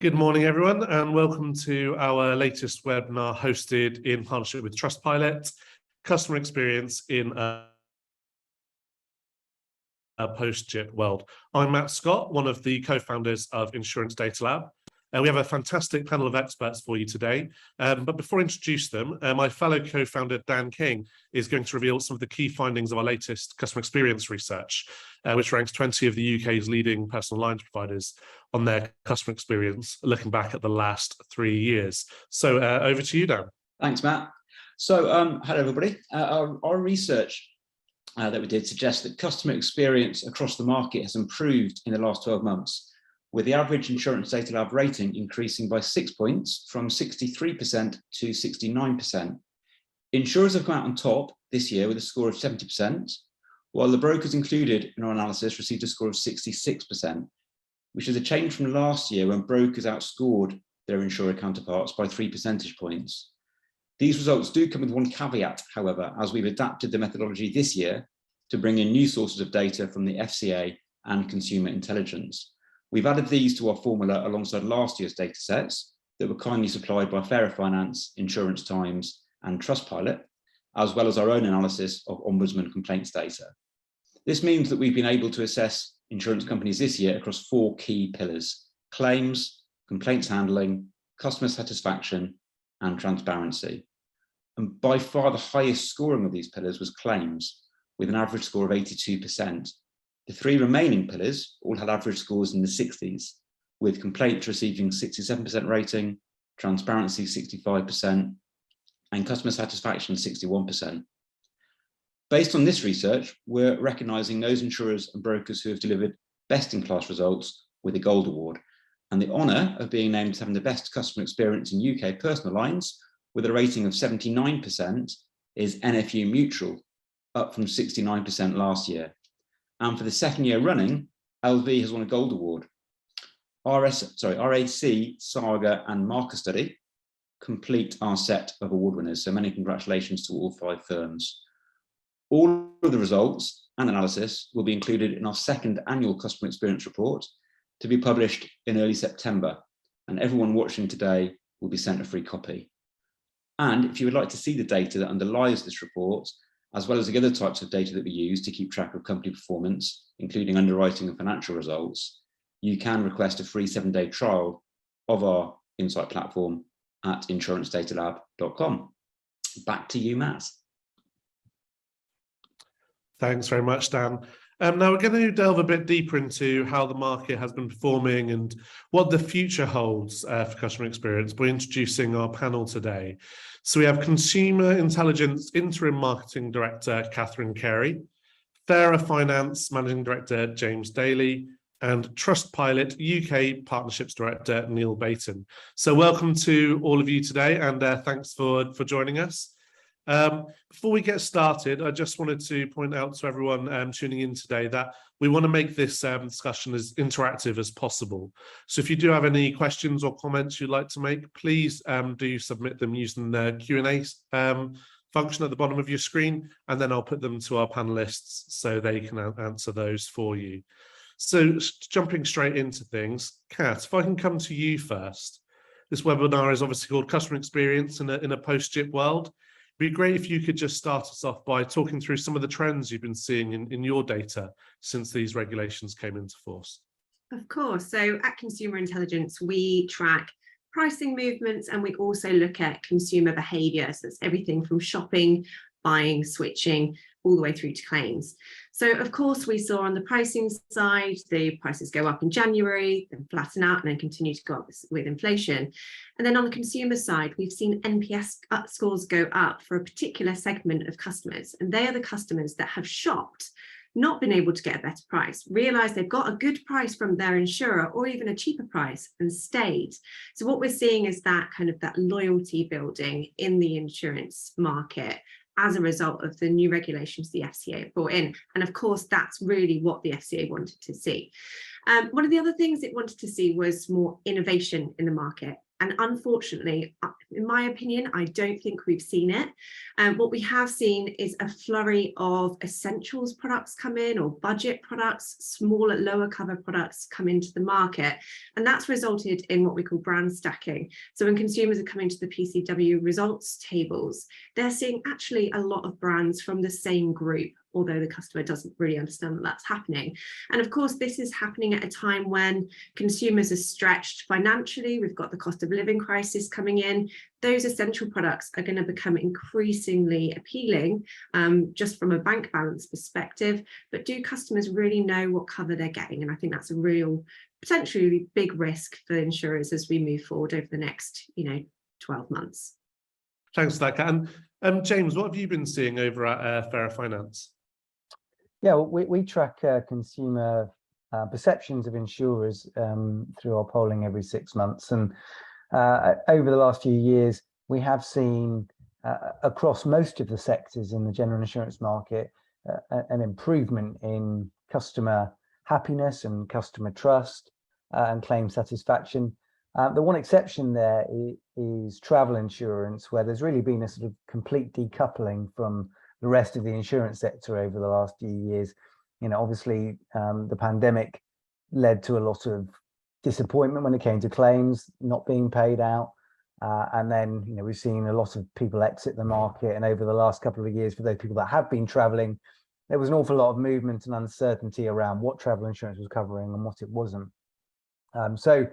Good morning, everyone, and welcome to our latest webinar hosted in partnership with Trustpilot, Customer Experience in a Post-GIPP world. I'm Matt Scott, one of the co-founders of Insurance Data Lab. We have a fantastic panel of experts for you today, but before I introduce them, my fellow co-founder Dan King is going to reveal some of the key findings of our latest customer experience research, which ranks 20 of the UK's leading personal lines providers on their customer experience, looking back at the last 3 years. So over to you, Dan. Thanks, Matt. So hello, everybody. Our research that we did suggests that customer experience across the market has improved in the last 12 months, with the average Insurance Data Lab rating increasing by 6 points from 63% to 69%. Insurers have come out on top this year with a score of 70%, while the brokers included in our analysis received a score of 66%, which is a change from last year when brokers outscored their insurer counterparts by 3 percentage points. These results do come with one caveat, however, as we've adapted the methodology this year to bring in new sources of data from the FCA and consumer intelligence. We've added these to our formula alongside last year's data sets that were kindly supplied by Fairer Finance, Insurance Times, and Trustpilot, as well as our own analysis of Ombudsman complaints data. This means that we've been able to assess insurance companies this year across 4 key pillars: claims, complaints handling, customer satisfaction, and transparency. And by far the highest scoring of these pillars was claims, with an average score of 82%. The 3 remaining pillars all had average scores in the 60s, with complaints receiving 67% rating, transparency 65%, and customer satisfaction 61%. Based on this research, we're recognising those insurers and brokers who have delivered best-in-class results with a Gold Award, and the honour of being named as having the best customer experience in UK personal lines with a rating of 79% is NFU Mutual, up from 69% last year. And for the 2nd year running, LV has won a Gold Award. RAC, Saga, and Marker Study complete our set of award winners, so many congratulations to all 5 firms. All of the results and analysis will be included in our 2nd annual customer experience report to be published in early September, and everyone watching today will be sent a free copy. And if you would like to see the data that underlies this report, as well as the other types of data that we use to keep track of company performance, including underwriting and financial results, you can request a free 7-day trial of our insight platform at insurancedatalab.com. Back to you, Matt. Thanks very much, Dan. Now we're going to delve a bit deeper into how the market has been performing and what the future holds for customer experience by introducing our panel today. So we have Consumer Intelligence Interim Marketing Director, Catherine Carey, Fairer Finance Managing Director, James Daly, and Trustpilot UK Partnerships Director, Neil Baton. So welcome to all of you today, and thanks for joining us. Before we get started, I just wanted to point out to everyone tuning in today that we want to make this discussion as interactive as possible. So if you do have any questions or comments you'd like to make, please do submit them using the Q&A function at the bottom of your screen, and then I'll put them to our panelists so they can answer those for you. So jumping straight into things, Kat, if I can come to you first. This webinar is obviously called Customer Experience in a Post-GIPP world. It'd be great if you could just start us off by talking through some of the trends you've been seeing in your data since these regulations came into force. Of course. So at Consumer Intelligence, we track pricing movements, and we also look at consumer behaviour. So it's everything from shopping, buying, switching, all the way through to claims. So of course, we saw on the pricing side, the prices go up in January, then flatten out, and then continue to go up with inflation. And then on the consumer side, we've seen NPS scores go up for a particular segment of customers. And they are the customers that have shopped, not been able to get a better price, realised they've got a good price from their insurer or even a cheaper price and stayed. So what we're seeing is that kind of that loyalty building in the insurance market as a result of the new regulations the FCA brought in. And of course, that's really what the FCA wanted to see. One of the other things it wanted to see was more innovation in the market. And unfortunately, in my opinion, I don't think we've seen it. What we have seen is a flurry of essentials products come in, or budget products, smaller, lower cover products come into the market. And that's resulted in what we call brand stacking. So when consumers are coming to the PCW results tables, they're seeing actually a lot of brands from the same group, although the customer doesn't really understand that that's happening. And of course, this is happening at a time when consumers are stretched financially. We've got the cost of living crisis coming in. Those essential products are going to become increasingly appealing, just from a bank balance perspective. But do customers really know what cover they're getting? And I think that's a real, potentially big risk for insurers as we move forward over the next, 12 months. Thanks for that, Kat. And James, what have you been seeing over at Fairer Finance? Yeah, well, we track consumer perceptions of insurers through our polling every 6 months. And over the last few years, we have seen across most of the sectors in the general insurance market an improvement in customer happiness and customer trust and claim satisfaction. The one exception there is travel insurance, where there's really been a sort of complete decoupling from the rest of the insurance sector over the last few years. Obviously, the pandemic led to a lot of disappointment when it came to claims not being paid out. And then, we've seen a lot of people exit the market. And over the last couple of years, for those people that have been traveling, there was an awful lot of movement and uncertainty around what travel insurance was covering and what it wasn't. So,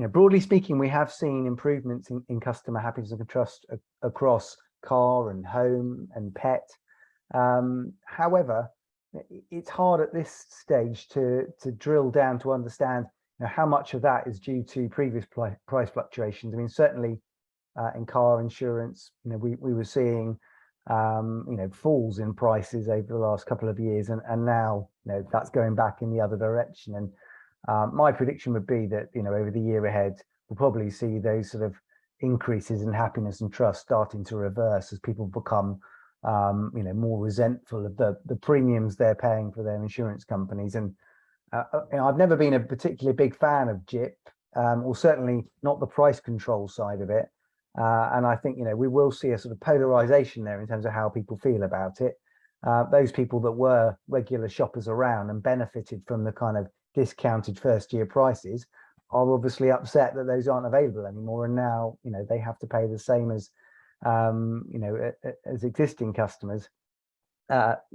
broadly speaking, we have seen improvements in customer happiness and trust across car and home and pet. However, it's hard at this stage to drill down to understand how much of that is due to previous price fluctuations. I mean, certainly in car insurance, we were seeing falls in prices over the last couple of years, and now that's going back in the other direction. And my prediction would be that over the year ahead, we'll probably see those sort of increases in happiness and trust starting to reverse as people become more resentful of the premiums they're paying for their insurance companies. And I've never been a particularly big fan of GIPP, or certainly not the price control side of it. And I think we will see a sort of polarization there in terms of how people feel about it. Those people that were regular shoppers around and benefited from the kind of discounted first year prices are obviously upset that those aren't available anymore, and now they have to pay the same as as existing customers.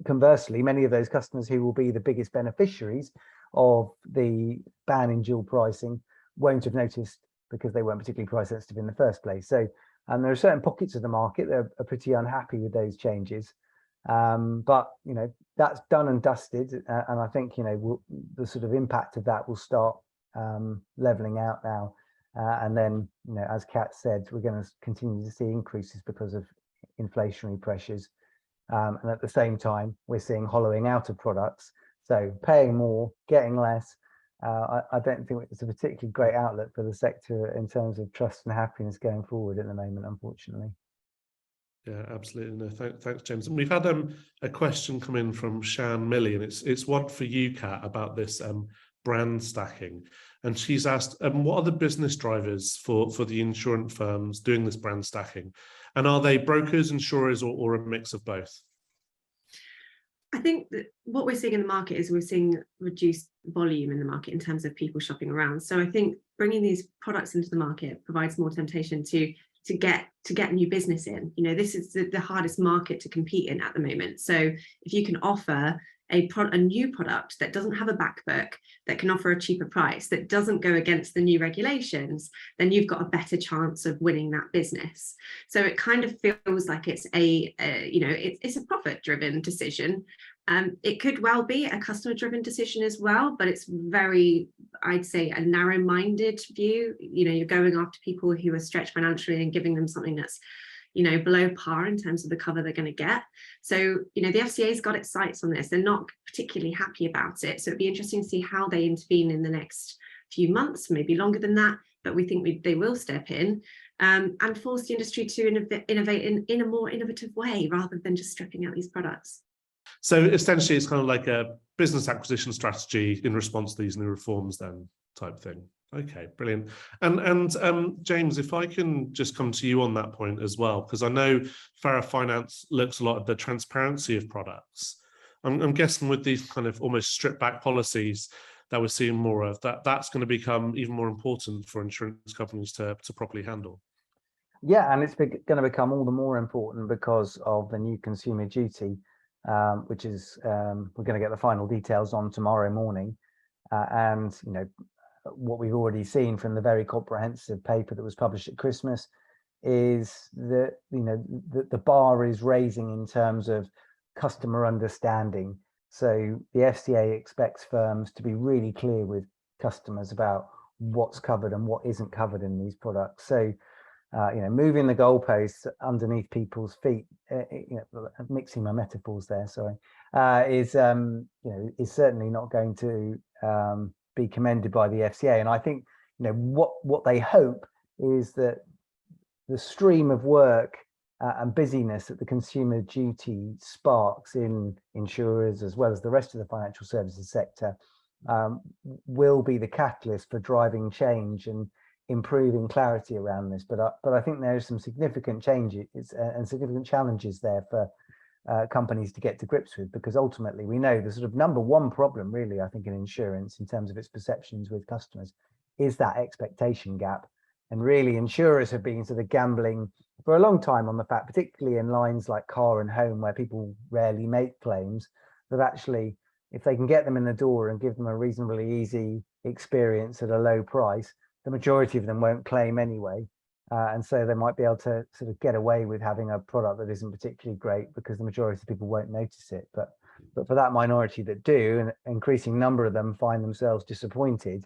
Conversely, many of those customers who will be the biggest beneficiaries of the ban in dual pricing won't have noticed, because they weren't particularly price sensitive in the first place. So there are certain pockets of the market that are pretty unhappy with those changes, but that's done and dusted, and I think the sort of impact of that will start leveling out now, and then as Kat said, we're going to continue to see increases because of inflationary pressures, and at the same time we're seeing hollowing out of products, so paying more, getting less. I don't think it's a particularly great outlook for the sector in terms of trust and happiness going forward at the moment, unfortunately. Yeah, absolutely. No, thanks, James. And we've had a question come in from Shan Milley, and it's one for you, Kat, about this brand stacking. And she's asked, what are the business drivers for the insurance firms doing this brand stacking? And are they brokers, insurers, or a mix of both? I think that what we're seeing in the market is we're seeing reduced volume in the market in terms of people shopping around. So I think bringing these products into the market provides more temptation to get new business in. This is the hardest market to compete in at the moment. So if you can offer a new product that doesn't have a back book, that can offer a cheaper price, that doesn't go against the new regulations, then you've got a better chance of winning that business. So it kind of feels like it's it's a profit-driven decision. It could well be a customer-driven decision as well, but it's very, I'd say, a narrow-minded view. You're going after people who are stretched financially and giving them something that's below par in terms of the cover they're going to get. So, the FCA's got its sights on this. They're not particularly happy about it. So it'd be interesting to see how they intervene in the next few months, maybe longer than that. But we think they will step in and force the industry to innovate in a more innovative way, rather than just stripping out these products. So essentially, it's kind of like a business acquisition strategy in response to these new reforms, then, type thing. Okay, brilliant. And James, if I can just come to you on that point as well, because I know Fair Finance looks a lot at the transparency of products. I'm guessing with these kind of almost stripped back policies that we're seeing more of, that's going to become even more important for insurance companies to properly handle. Yeah, and it's going to become all the more important because of the new Consumer Duty, which is we're going to get the final details on tomorrow morning. And what we've already seen from the very comprehensive paper that was published at Christmas is that the bar is raising in terms of customer understanding. So the FCA expects firms to be really clear with customers about what's covered and what isn't covered in these products. So moving the goalposts underneath people's feet, mixing my metaphors there, sorry, is certainly not going to be commended by the FCA. And I think what they hope is that the stream of work and busyness that the Consumer Duty sparks in insurers as well as the rest of the financial services sector will be the catalyst for driving change and improving clarity around this. But I think there are some significant changes and significant challenges there for companies to get to grips with, because ultimately we know the sort of number one problem really, I think, in insurance in terms of its perceptions with customers is that expectation gap. And really insurers have been sort of gambling for a long time on the fact, particularly in lines like car and home, where people rarely make claims, that actually if they can get them in the door and give them a reasonably easy experience at a low price, the majority of them won't claim anyway. And so they might be able to sort of get away with having a product that isn't particularly great because the majority of people won't notice it. But for that minority that do, an increasing number of them find themselves disappointed,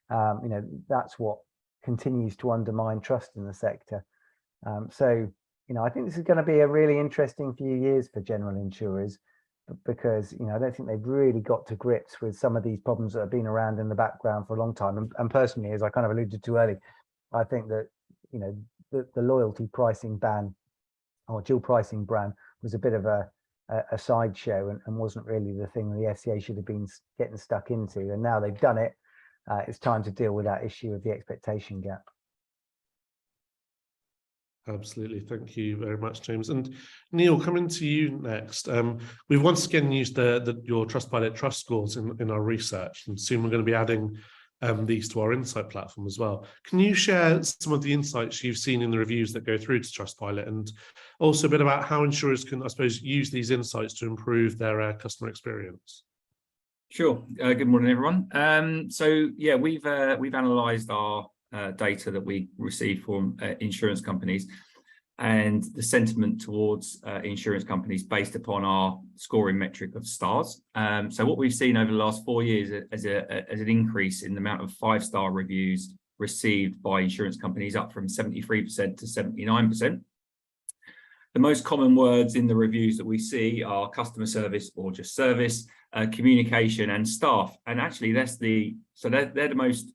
that's what continues to undermine trust in the sector. So I think this is going to be a really interesting few years for general insurers, because I don't think they've really got to grips with some of these problems that have been around in the background for a long time. And personally, as I kind of alluded to earlier, I think that the loyalty pricing ban or dual pricing ban was a bit of a sideshow and wasn't really the thing the FCA should have been getting stuck into. And now they've done it. It's time to deal with that issue of the expectation gap. Absolutely. Thank you very much, James. And Neil, coming to you next. We've once again used your Trustpilot trust scores in our research, and soon we're going to be adding these to our Insight platform as well. Can you share some of the insights you've seen in the reviews that go through to Trustpilot, and also a bit about how insurers can, I suppose, use these insights to improve their customer experience? Sure. Good morning, everyone. So yeah, we've analysed our data that we receive from insurance companies and the sentiment towards insurance companies based upon our scoring metric of stars. So what we've seen over the last 4 years as an increase in the amount of 5-star reviews received by insurance companies, up from 73% to 79%. The most common words in the reviews that we see are customer service or just service, communication and staff. And actually they're the most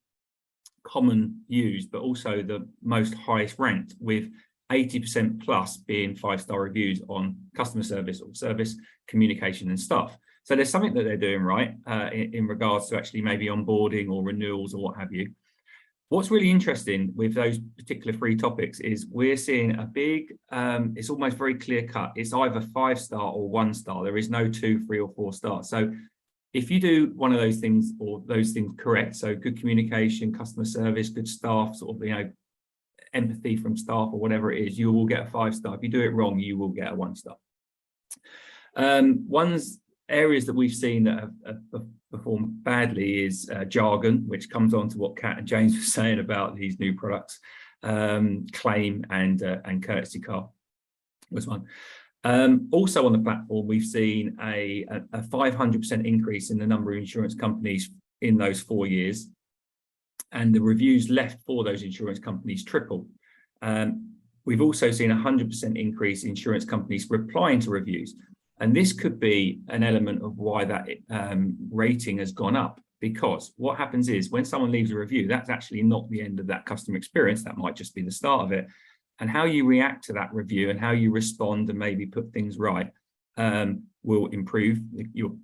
common used, but also the most highest ranked, with 80% plus being 5-star reviews on customer service or service, communication and staff. So there's something that they're doing right in regards to actually maybe onboarding or renewals or what have you. What's really interesting with those particular 3 topics is we're seeing a big, it's almost very clear cut. It's either 5-star or 1-star. There is no 2, 3 or 4 stars. So if you do one of those things or those things correct, so good communication, customer service, good staff, sort of, empathy from staff or whatever it is, you will get a 5-star. If you do it wrong, you will get a 1-star. Areas that we've seen that have performed badly is jargon, which comes on to what Kat and James were saying about these new products, claim and courtesy car was one. Also on the platform, we've seen a 500% increase in the number of insurance companies in those 4 years, and the reviews left for those insurance companies tripled. We've also seen a 100% increase in insurance companies replying to reviews. And this could be an element of why that rating has gone up, because what happens is when someone leaves a review, that's actually not the end of that customer experience. That might just be the start of it. And how you react to that review and how you respond and maybe put things right will improve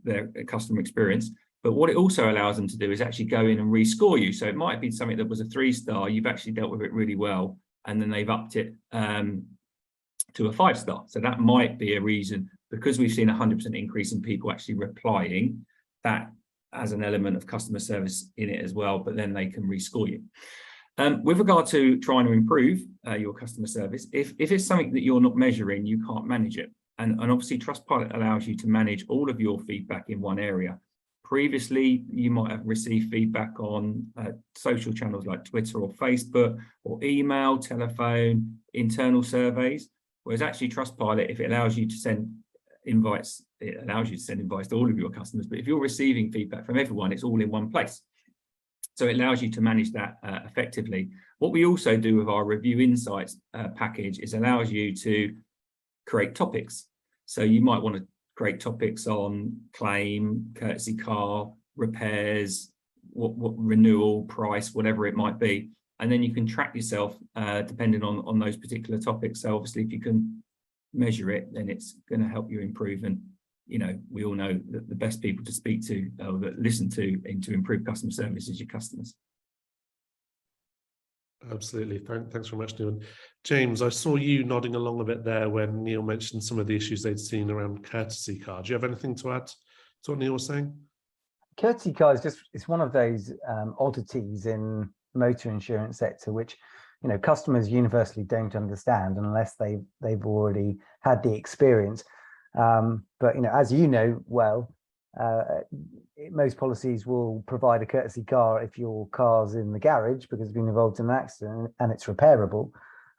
their customer experience. But what it also allows them to do is actually go in and rescore you. So it might be something that was a 3-star, you've actually dealt with it really well, and then they've upped it to a 5-star. So that might be a reason, because we've seen 100% increase in people actually replying, that as an element of customer service in it as well, but then they can rescore you. With regard to trying to improve your customer service, if it's something that you're not measuring, you can't manage it. And obviously Trustpilot allows you to manage all of your feedback in one area. Previously, you might have received feedback on social channels like Twitter or Facebook, or email, telephone, internal surveys, whereas actually Trustpilot, if it allows you to send invites, it allows you to send invites to all of your customers. But if you're receiving feedback from everyone, it's all in one place. So it allows you to manage that effectively. What we also do with our Review Insights package is allows you to create topics. So you might want to create topics on claim, courtesy car, repairs, what renewal, price, whatever it might be. And then you can track yourself depending on those particular topics. So obviously if you can measure it, then it's going to help you improve. And you know, we all know that the best people to speak to or that listen to and to improve customer service is your customers. Absolutely. Thanks very much, Neil. James, I saw you nodding along a bit there when Neil mentioned some of the issues they'd seen around courtesy car. Do you have anything to add to what Neil was saying? Courtesy car is it's one of those oddities in motor insurance sector, which, you know, customers universally don't understand unless they've already had the experience. But, you know, as you know well, most policies will provide a courtesy car if your car's in the garage because it's been involved in an accident and it's repairable.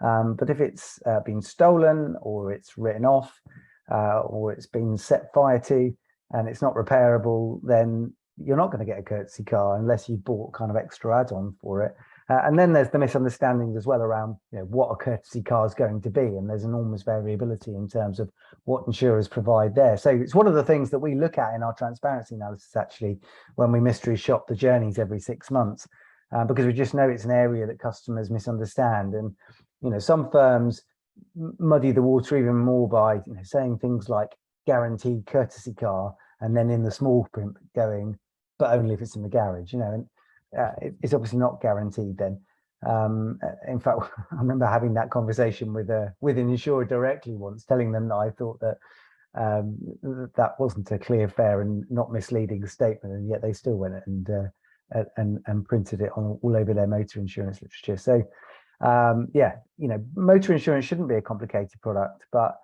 But if it's been stolen or it's written off or it's been set fire to and it's not repairable, then you're not going to get a courtesy car unless you bought kind of extra add-on for it. And then there's the misunderstandings as well around, you know, what a courtesy car is going to be, and there's enormous variability in terms of what insurers provide there. So it's one of the things that we look at in our transparency analysis, actually, when we mystery shop the journeys every 6 months, because we just know it's an area that customers misunderstand. And, you know, some firms muddy the water even more by, you know, saying things like guaranteed courtesy car, and then in the small print going, but only if it's in the garage, you know. And it's obviously not guaranteed then. In fact, I remember having that conversation with an insurer directly once, telling them that I thought that that wasn't a clear, fair and not misleading statement, and yet they still went and printed it on all over their motor insurance literature. So yeah, you know, motor insurance shouldn't be a complicated product, but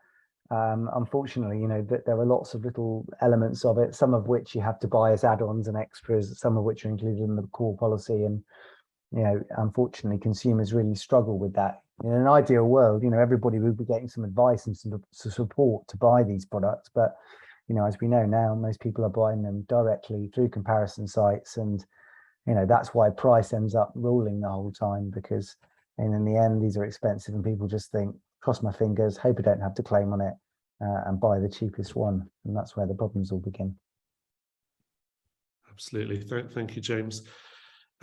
unfortunately, you know, that there are lots of little elements of it, some of which you have to buy as add-ons and extras, some of which are included in the core policy. And, you know, unfortunately, consumers really struggle with that. In an ideal world, you know, everybody would be getting some advice and some support to buy these products. But, you know, as we know now, most people are buying them directly through comparison sites. And, you know, that's why price ends up ruling the whole time, because in the end, these are expensive and people just think, cross my fingers, hope I don't have to claim on it, and buy the cheapest one. And that's where the problems all begin. Absolutely. Thank you, James.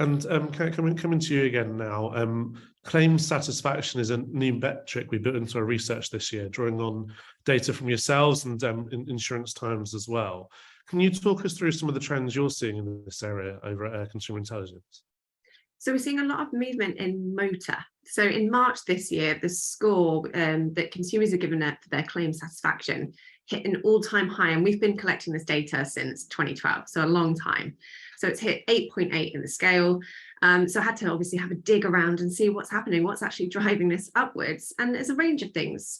And coming to you again now, claims satisfaction is a new metric we built into our research this year, drawing on data from yourselves and Insurance Times as well. Can you talk us through some of the trends you're seeing in this area over at Consumer Intelligence? So we're seeing a lot of movement in motor. So in March this year, the score that consumers are given for their claim satisfaction hit an all-time high, and we've been collecting this data since 2012, so a long time. So it's hit 8.8 in the scale. So I had to obviously have a dig around and see what's happening, what's actually driving this upwards. And there's a range of things.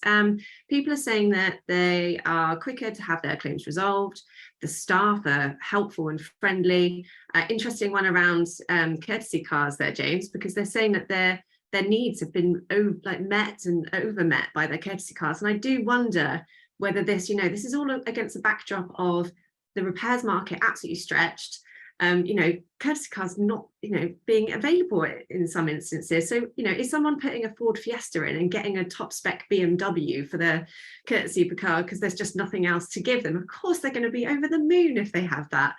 People are saying that they are quicker to have their claims resolved. The staff are helpful and friendly. Interesting one around courtesy cars there, James, because they're saying that their needs have been met and over met by their courtesy cars. And I do wonder whether this, you know, this is all against the backdrop of the repairs market absolutely stretched. You know, courtesy cars not, you know, being available in some instances. So, you know, is someone putting a Ford Fiesta in and getting a top spec BMW for their courtesy car because there's just nothing else to give them? Of course, they're going to be over the moon if they have that.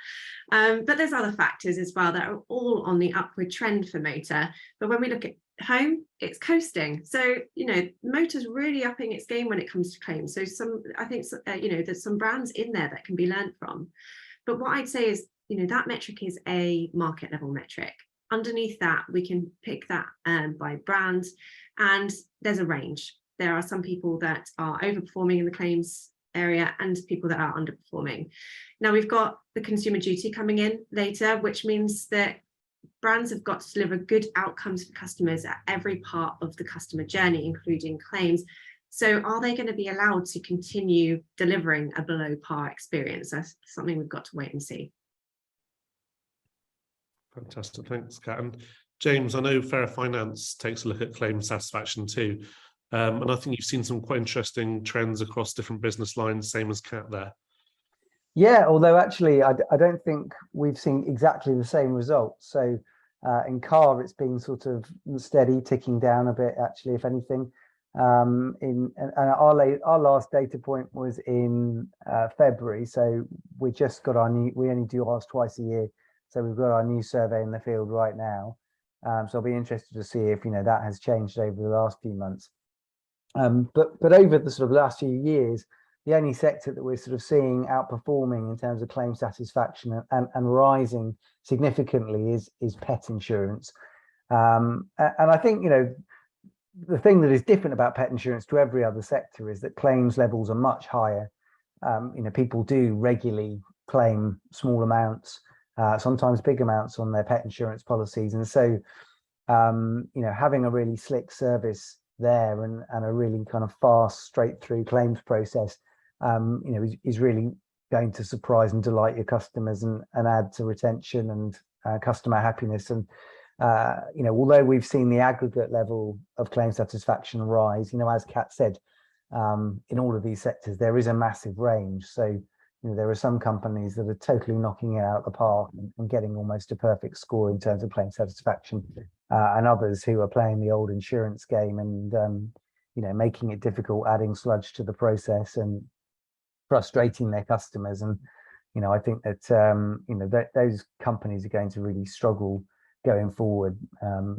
But there's other factors as well that are all on the upward trend for motor. But when we look at home, it's coasting. So, you know, motor's really upping its game when it comes to claims. So I think, you know, there's some brands in there that can be learned from. But what I'd say is that metric is a market level metric. Underneath that, we can pick that by brand, and there's a range. There are some people that are overperforming in the claims area and people that are underperforming. Now we've got the consumer duty coming in later, which means that brands have got to deliver good outcomes for customers at every part of the customer journey, including claims. So are they going to be allowed to continue delivering a below par experience? That's something we've got to wait and see. Fantastic, thanks, Kat. And James, I know Fair Finance takes a look at claim satisfaction too. And I think you've seen some quite interesting trends across different business lines, same as Kat there. Yeah, although actually I don't think we've seen exactly the same results. So in car, it's been sort of steady, ticking down a bit, actually, if anything. And our last data point was in February. So we just got we only do ours twice a year. So we've got our new survey in the field right now. So I'll be interested to see if, that has changed over the last few months. But over the sort of last few years, the only sector that we're sort of seeing outperforming in terms of claim satisfaction and rising significantly is pet insurance. And I think, the thing that is different about pet insurance to every other sector is that claims levels are much higher. People do regularly claim small amounts, sometimes big amounts on their pet insurance policies. And so, having a really slick service there and a really kind of fast, straight through claims process, is really going to surprise and delight your customers and add to retention and customer happiness. And although we've seen the aggregate level of claim satisfaction rise, as Kat said, in all of these sectors there is a massive range. So there are some companies that are totally knocking it out of the park and getting almost a perfect score in terms of claim satisfaction, and others who are playing the old insurance game and making it difficult, adding sludge to the process and frustrating their customers. And I think that those companies are going to really struggle going forward,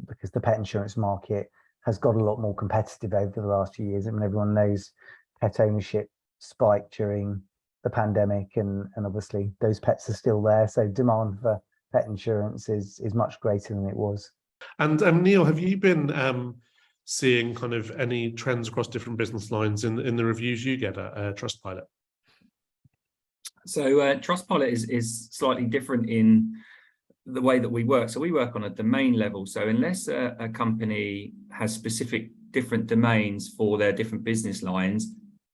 because the pet insurance market has got a lot more competitive over the last few years. I mean, everyone knows pet ownership spiked during the pandemic, and obviously those pets are still there, so demand for pet insurance is much greater than it was. And Neil, have you been seeing kind of any trends across different business lines in the reviews you get at Trustpilot? So Trustpilot is slightly different in the way that we work. So we work on a domain level. So unless a company has specific different domains for their different business lines,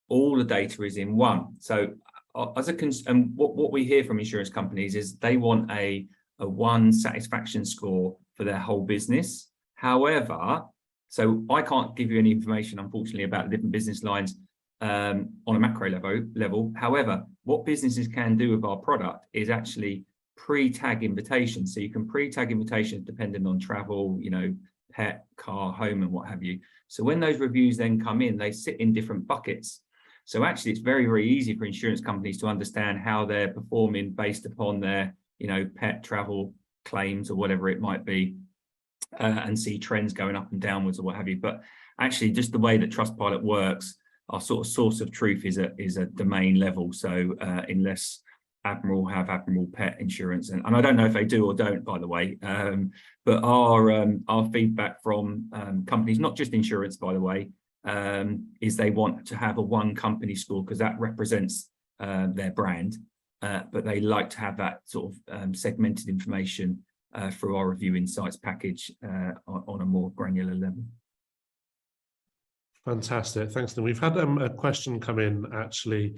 all the data is in one. So and what we hear from insurance companies is they want a one satisfaction score for their whole business. However, so I can't give you any information, unfortunately, about the different business lines on a macro level. However, what businesses can do with our product is actually pre-tag invitations. So you can pre-tag invitations depending on travel, pet, car, home, and what have you. So when those reviews then come in, they sit in different buckets. So actually, it's very, very easy for insurance companies to understand how they're performing based upon their, pet, travel, claims, or whatever it might be, and see trends going up and downwards or what have you. But actually, just the way that Trustpilot works, our sort of source of truth is a domain level. So unless Admiral have Admiral pet insurance, and I don't know if they do or don't, by the way, but our feedback from companies, not just insurance, by the way, is they want to have a one company score because that represents their brand, but they like to have that sort of segmented information through our review insights package on a more granular level. Fantastic, thanks. Then we've had a question come in actually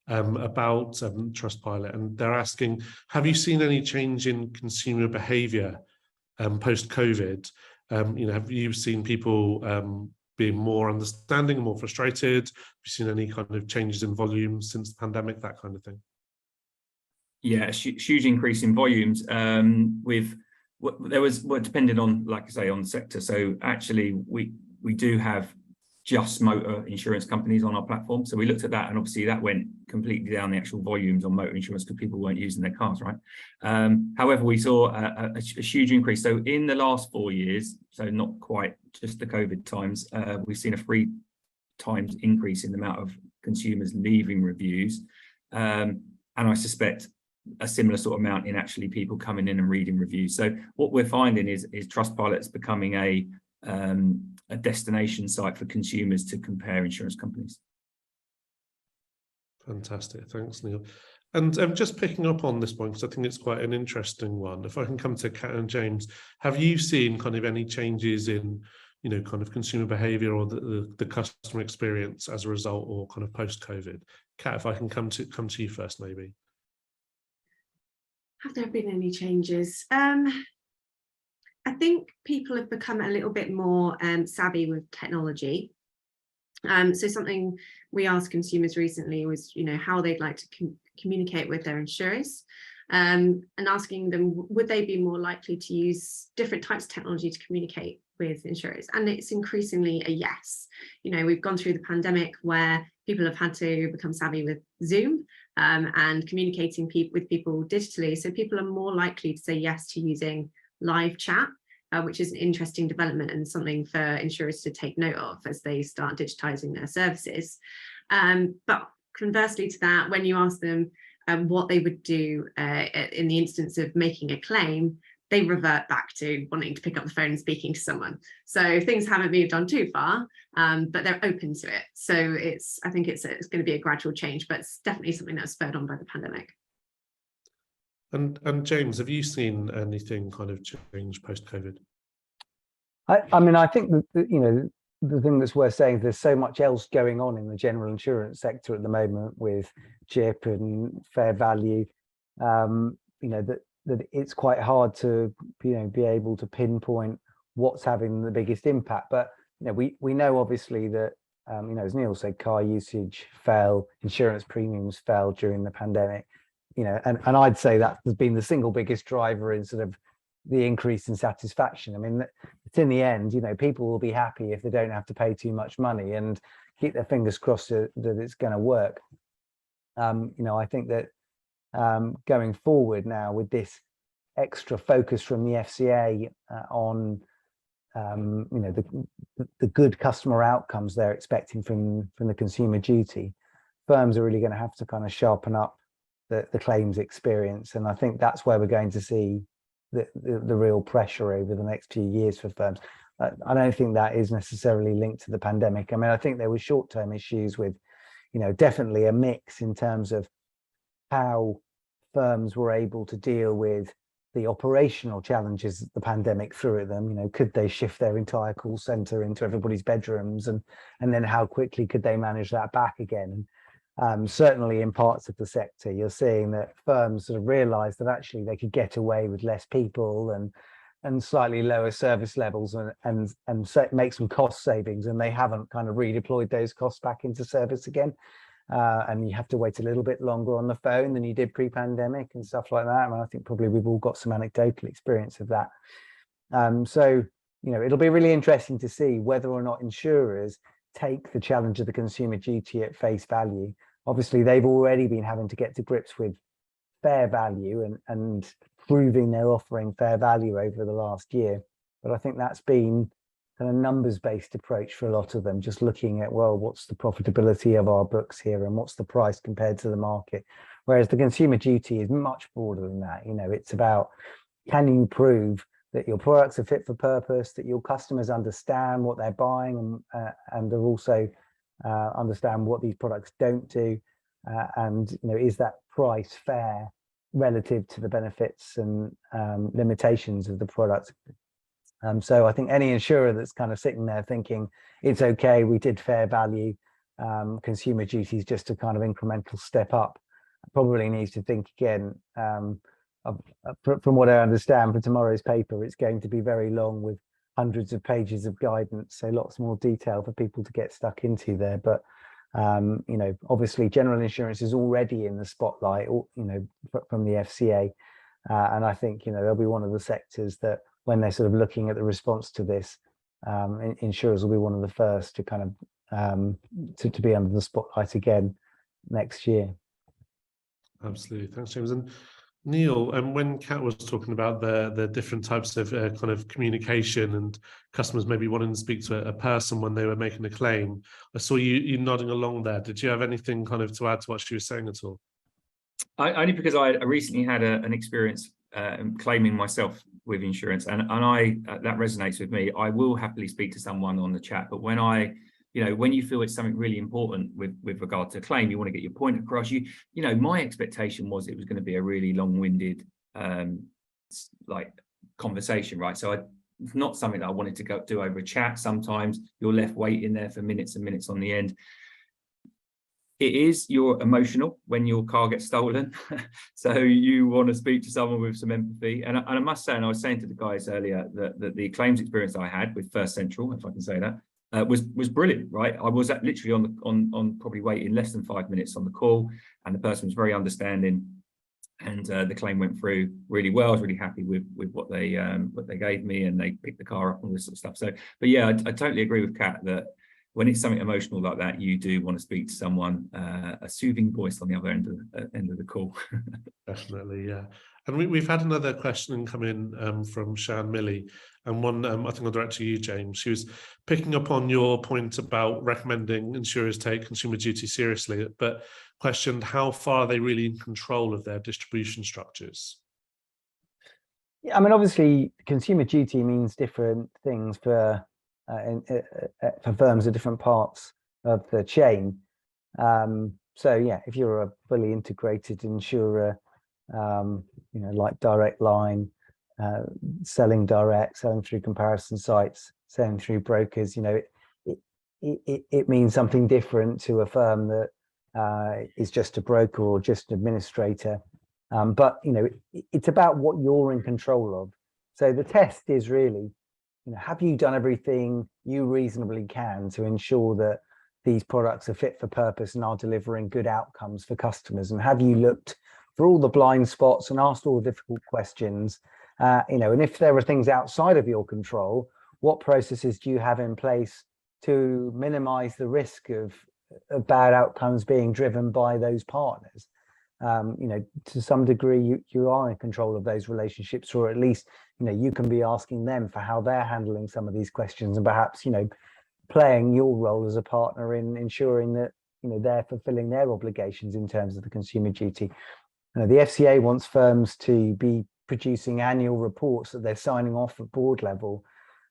about Trustpilot, and they're asking, have you seen any change in consumer behavior post-COVID? Have you seen people being more understanding, more frustrated? Have you seen any kind of changes in volumes since the pandemic, that kind of thing? Yeah, a huge increase in volumes. There was, depending on, like I say, on the sector. So actually, we do have just motor insurance companies on our platform. So we looked at that, and obviously that went completely down, the actual volumes on motor insurance, because people weren't using their cars, right? However, we saw a huge increase. So in the last 4 years, so not quite just the COVID times, we've seen a 3 times increase in the amount of consumers leaving reviews. And I suspect a similar sort of amount in actually people coming in and reading reviews. So what we're finding is Trustpilot's becoming a destination site for consumers to compare insurance companies. Fantastic, thanks, Neil. And just picking up on this point, because I think it's quite an interesting one. If I can come to Kat and James, have you seen kind of any changes in, kind of consumer behaviour or the customer experience as a result, or kind of post-COVID? Kat, if I can come to you first, maybe. Have there been any changes? I think people have become a little bit more savvy with technology. So something we asked consumers recently was, how they'd like to communicate with their insurers, and asking them, would they be more likely to use different types of technology to communicate with insurers? And it's increasingly a yes. We've gone through the pandemic where people have had to become savvy with Zoom and communicating with people digitally. So people are more likely to say yes to using live chat, which is an interesting development and something for insurers to take note of as they start digitizing their services. But conversely to that, when you ask them what they would do in the instance of making a claim, they revert back to wanting to pick up the phone and speaking to someone. So things haven't moved on too far, but they're open to it. So I think it's going to be a gradual change, but it's definitely something that's spurred on by the pandemic. And James, have you seen anything kind of change post-COVID? I mean, I think that, the thing that's worth saying is there's so much else going on in the general insurance sector at the moment with GIPP and Fair Value, that it's quite hard to, be able to pinpoint what's having the biggest impact. But, we know obviously that, as Neil said, car usage fell, insurance premiums fell during the pandemic, and I'd say that has been the single biggest driver in sort of the increase in satisfaction. I mean, it's in the end, people will be happy if they don't have to pay too much money and keep their fingers crossed that it's going to work. I think that going forward now with this extra focus from the FCA on the good customer outcomes they're expecting from the consumer duty, firms are really going to have to kind of sharpen up the claims experience, and I think that's where we're going to see the real pressure over the next few years for firms. I don't think that is necessarily linked to the pandemic. I mean, I think there were short-term issues with, definitely a mix in terms of how firms were able to deal with the operational challenges that the pandemic threw at them. Could they shift their entire call center into everybody's bedrooms, and then how quickly could they manage that back again? Certainly in parts of the sector, you're seeing that firms sort of realized that actually they could get away with less people and slightly lower service levels and make some cost savings, and they haven't kind of redeployed those costs back into service again. And you have to wait a little bit longer on the phone than you did pre-pandemic and stuff like that. And I think probably we've all got some anecdotal experience of that. So, it'll be really interesting to see whether or not insurers take the challenge of the consumer duty at face value. Obviously, they've already been having to get to grips with fair value and proving they're offering fair value over the last year. But I think that's been kind of numbers-based approach for a lot of them, just looking at, well, what's the profitability of our books here and what's the price compared to the market? Whereas the consumer duty is much broader than that. It's about, can you prove that your products are fit for purpose, that your customers understand what they're buying and they also understand what these products don't do, and is that price fair relative to the benefits and limitations of the product? So I think any insurer that's kind of sitting there thinking it's okay, we did fair value, consumer duty is just a kind of incremental step up, probably needs to think again. From what I understand, for tomorrow's paper, it's going to be very long with hundreds of pages of guidance, so lots more detail for people to get stuck into there. But obviously general insurance is already in the spotlight, from the FCA, and I think they'll be one of the sectors that, when they're sort of looking at the response to this, insurers will be one of the first to kind of to be under the spotlight again next year. Absolutely, thanks, James. And Neil, when Kat was talking about the different types of kind of communication and customers maybe wanting to speak to a person when they were making a claim, I saw you nodding along there. Did you have anything kind of to add to what she was saying at all? Only because I recently had an experience claiming myself with insurance, and that resonates with me. I will happily speak to someone on the chat, but when when you feel it's something really important with regard to a claim, you want to get your point across. My expectation was it was going to be a really long-winded conversation, right? So it's not something that I wanted to do over a chat. Sometimes you're left waiting there for minutes and minutes on the end. You're emotional when your car gets stolen. So you want to speak to someone with some empathy. And I must say, and I was saying to the guys earlier, that the claims experience I had with First Central, if I can say that, was brilliant, right? I was literally on probably waiting less than 5 minutes on the call, and the person was very understanding, and the claim went through really well. I was really happy with what they gave me, and they picked the car up and all this sort of stuff. So, but yeah, I totally agree with Kat that when it's something emotional like that, you do want to speak to someone, a soothing voice on the other end of the call. Definitely, yeah. And we've had another question come in from Shan Milley, and one I think I'll direct to you, James. She was picking up on your point about recommending insurers take consumer duty seriously, but questioned how far are they really in control of their distribution structures? Yeah, I mean, obviously, consumer duty means different things for firms at different parts of the chain. So yeah, if you're a fully integrated insurer, like Direct Line, selling direct, selling through comparison sites, selling through brokers, it means something different to a firm that is just a broker or just an administrator. But it's about what you're in control of. So the test is really, have you done everything you reasonably can to ensure that these products are fit for purpose and are delivering good outcomes for customers? And have you looked for all the blind spots and asked all the difficult questions? And if there are things outside of your control, what processes do you have in place to minimize the risk of bad outcomes being driven by those partners? To some degree, you are in control of those relationships, or at least, you can be asking them for how they're handling some of these questions, and perhaps, playing your role as a partner in ensuring that, they're fulfilling their obligations in terms of the consumer duty. The FCA wants firms to be producing annual reports that they're signing off at board level,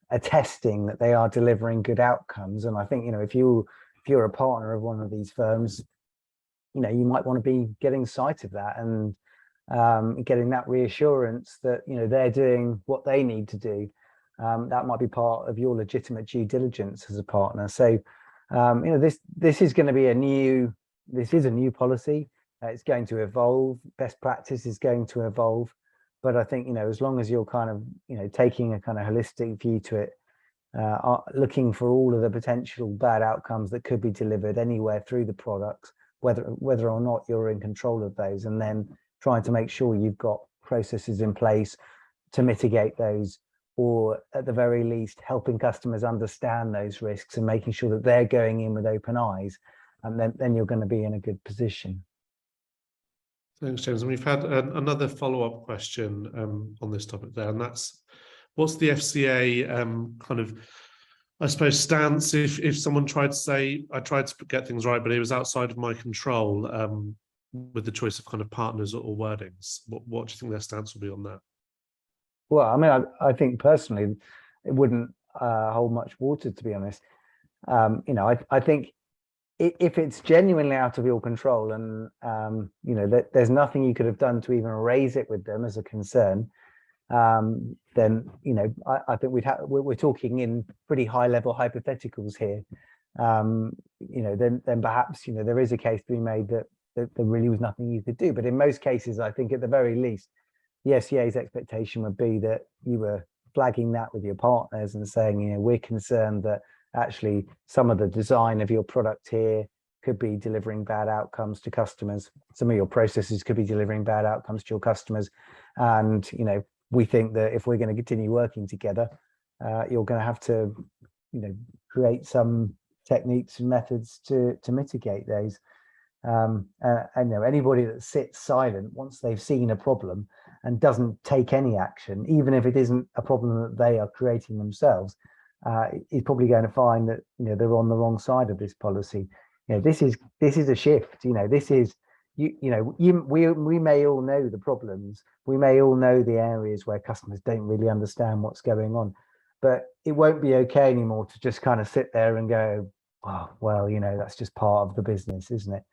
attesting that they are delivering good outcomes. And I think, if you're a partner of one of these firms, you might want to be getting sight of that and getting that reassurance that they're doing what they need to do. That might be part of your legitimate due diligence as a partner. So this is going to be a new policy. It's going to evolve. Best practice is going to evolve. But I think as long as you're kind of taking a kind of holistic view to it, looking for all of the potential bad outcomes that could be delivered anywhere through the products, whether or not you're in control of those, and then trying to make sure you've got processes in place to mitigate those, or at the very least helping customers understand those risks and making sure that they're going in with open eyes, and then you're going to be in a good position. Thanks, James. And we've had another follow-up question on this topic there, and that's, what's the FCA kind of, I suppose, stance if someone tried to say, I tried to get things right, but it was outside of my control, with the choice of kind of partners or wordings? What do you think their stance will be on that? Well, I mean, I think personally, it wouldn't hold much water, to be honest. I think if it's genuinely out of your control and, there's nothing you could have done to even raise it with them as a concern, then, I think we're talking in pretty high level hypotheticals here. Then perhaps, there is a case to be made that there really was nothing you could do. But in most cases, I think at the very least, the FCA's expectation would be that you were flagging that with your partners and saying, we're concerned that actually some of the design of your product here could be delivering bad outcomes to customers. Some of your processes could be delivering bad outcomes to your customers. And, we think that if we're going to continue working together, you're going to have to, create some techniques and methods to mitigate those. And anybody that sits silent once they've seen a problem and doesn't take any action, even if it isn't a problem that they are creating themselves, is probably going to find that they're on the wrong side of this policy. This is a shift. This is we may all know the problems, we may all know the areas where customers don't really understand what's going on, but it won't be okay anymore to just kind of sit there and go, oh, well, that's just part of the business, isn't it?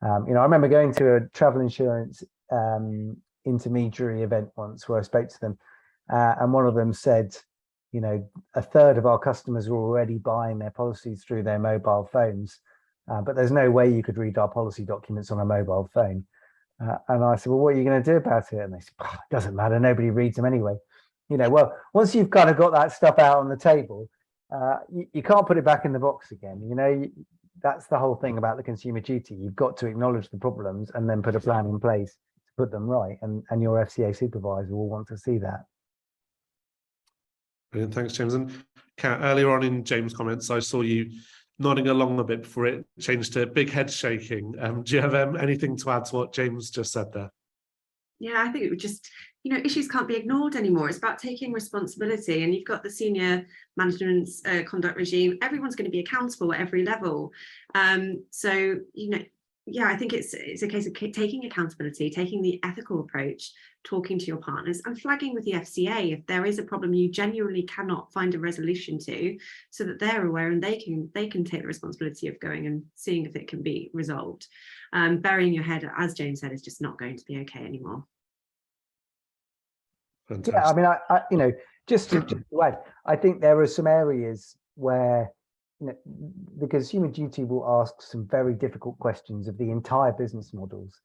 I remember going to a travel insurance intermediary event once where I spoke to them, and one of them said, a third of our customers are already buying their policies through their mobile phones, but there's no way you could read our policy documents on a mobile phone. And I said, well, what are you going to do about it? And they said, oh, it doesn't matter, nobody reads them anyway. Well, once you've kind of got that stuff out on the table, you can't put it back in the box again. That's the whole thing about the consumer duty. You've got to acknowledge the problems and then put a plan in place to put them right. And your FCA supervisor will want to see that. Brilliant. Thanks, James. And Kat, earlier on in James' comments, I saw you nodding along a bit before it changed to big head shaking. Do you have anything to add to what James just said there? Yeah, I think it would just, issues can't be ignored anymore. It's about taking responsibility, and you've got the senior management's conduct regime. Everyone's going to be accountable at every level. So, I think it's a case of taking accountability, taking the ethical approach, talking to your partners and flagging with the FCA if there is a problem you genuinely cannot find a resolution to, so that they're aware and they can take the responsibility of going and seeing if it can be resolved. Burying your head, as James said, is just not going to be okay anymore. Fantastic. Yeah, I mean, just to add, I think there are some areas where the consumer duty will ask some very difficult questions of the entire business models.